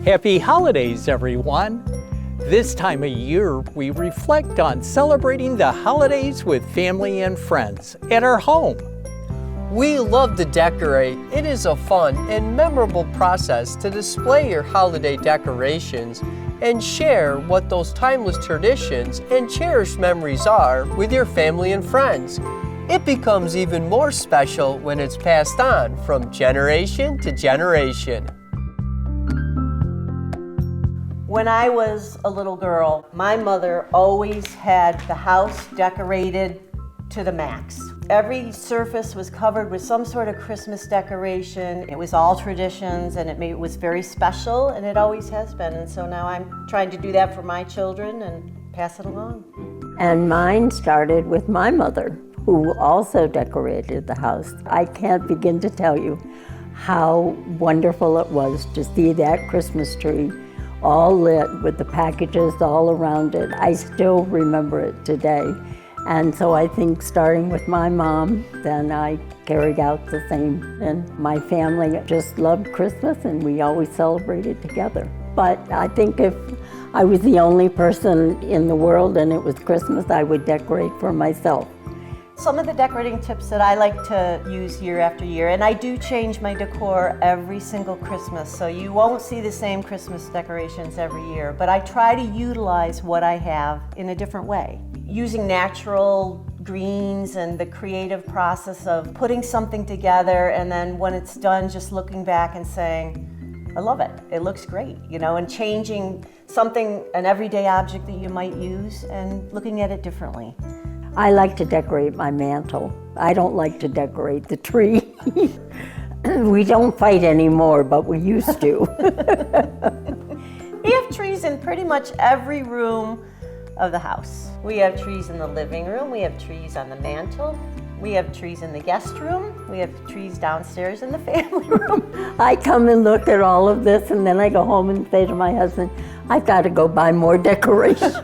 Happy holidays, everyone! This time of year, we reflect on celebrating the holidays with family and friends at our home. We love to decorate. It is a fun and memorable process to display your holiday decorations and share what those timeless traditions and cherished memories are with your family and friends. It becomes even more special when it's passed on from generation to generation. When I was a little girl, my mother always had the house decorated to the max. Every surface was covered with some sort of Christmas decoration. It was all traditions, and it was very special, and it always has been. And so now I'm trying to do that for my children and pass it along. And mine started with my mother, who also decorated the house. I can't begin to tell you how wonderful it was to see that Christmas tree all lit with the packages all around it. I still remember it today. And so I think starting with my mom, then I carried out the same. And my family just loved Christmas, and we always celebrated together. But I think if I was the only person in the world and it was Christmas, I would decorate for myself. Some of the decorating tips that I like to use year after year, and I do change my decor every single Christmas, so you won't see the same Christmas decorations every year, but I try to utilize what I have in a different way. Using natural greens and the creative process of putting something together, and then when it's done, just looking back and saying, I love it, it looks great, and changing something, an everyday object that you might use, and looking at it differently. I like to decorate my mantle. I don't like to decorate the tree. We don't fight anymore, but we used to. We have trees in pretty much every room of the house. We have trees in the living room, we have trees on the mantle, we have trees in the guest room, we have trees downstairs in the family room. I come and look at all of this, and then I go home and say to my husband, I've got to go buy more decorations.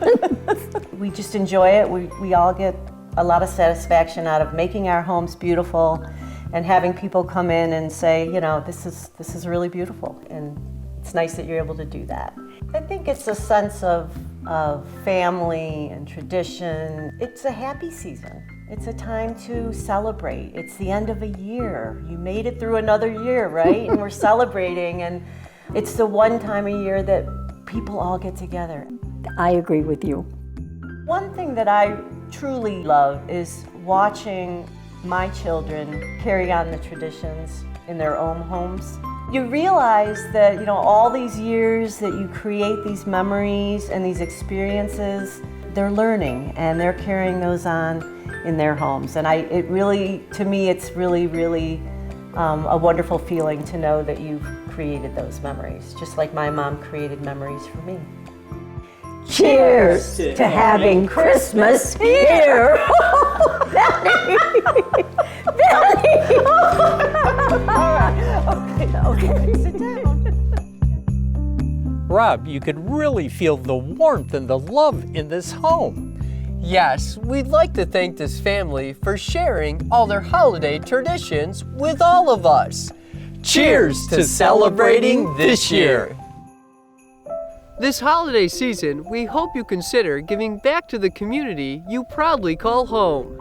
We just enjoy it. We all get a lot of satisfaction out of making our homes beautiful and having people come in and say, this is really beautiful, and it's nice that you're able to do that. I think it's a sense of family and tradition. It's a happy season. It's a time to celebrate. It's the end of a year. You made it through another year, right? And we're celebrating, and it's the one time a year that people all get together. I agree with you. One thing that I truly love is watching my children carry on the traditions in their own homes. You realize that, all these years that you create these memories and these experiences, they're learning and they're carrying those on in their homes. And to me, it's really, really a wonderful feeling to know that you've created those memories, just like my mom created memories for me. Cheers to having Christmas here. Benny! Okay, sit down. Rob, you could really feel the warmth and the love in this home. Yes, we'd like to thank this family for sharing all their holiday traditions with all of us. Cheers to celebrating this year! This holiday season, we hope you consider giving back to the community you proudly call home.